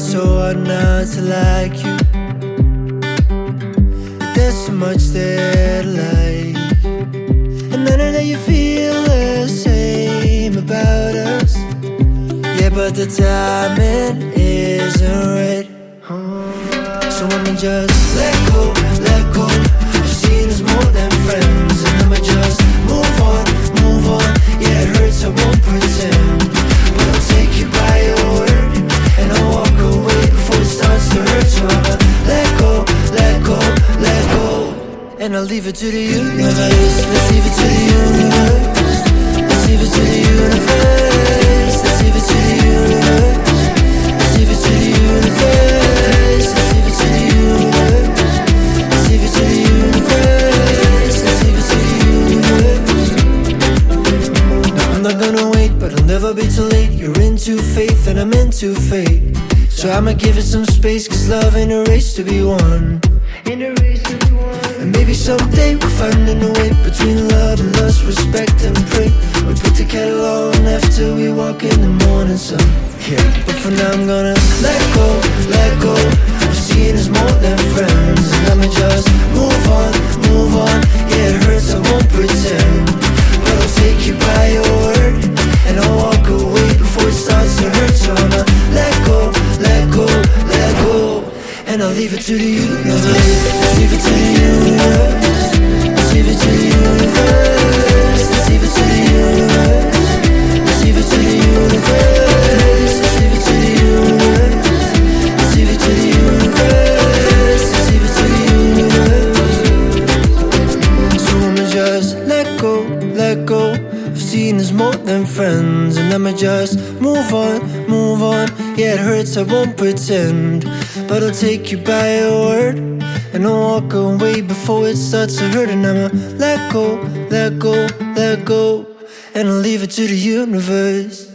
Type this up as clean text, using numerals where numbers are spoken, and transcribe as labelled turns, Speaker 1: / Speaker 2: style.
Speaker 1: so hard not to like you. There's so much that I like, and I know that you feel the same about us. Yeah, but the timing isn't right. So I'ma just let go, let go. I've seen us more than friends, and I'ma just move on, move on. Yeah, it hurts, I won't pretend, but I'll take you by your word, and I'll walk away before it starts to hurt. So I'ma let go, let go, let go, and I'll leave it to the universe. Let's leave it to the universe. Let's leave it to the universe. Let's leave it to the universe. Let's leave it to the universe. Let's leave it to the universe. Let's leave it to the universe. Let's leave it to the universe. No, I'm not gonna wait, but I'll never be too late. You're into faith and I'm into fate, so I'ma give it some space, cause love ain't a race to be won. And maybe someday we'll find a new way between love and lust, respect and pray. We put the kettle on after we walk in the morning sun. Yeah, but for now I'm gonna let go, let go. I've seen us more than friends, and I'ma just move on, move on. Yeah, it hurts, I won't pretend, but I'll take you by your word, and I'll walk away before it starts to hurt. So I'ma let go, let go, let go, and I'll leave it to the universe. Let's leave it to the universe. Let's leave it to the universe. Let's leave it to the universe. Let's leave it to the universe. Let's leave it to the universe. Let's leave it to the universe. Let's leave it to the universe. So I'ma just let go, let go. I've seen us more than friends, and I'ma just move on, move on. Yeah, it hurts, I won't pretend, but I'll take you by your word, and I'll walk away before it starts to hurt. And I'ma let go, let go, let go, and I'll leave it to the universe.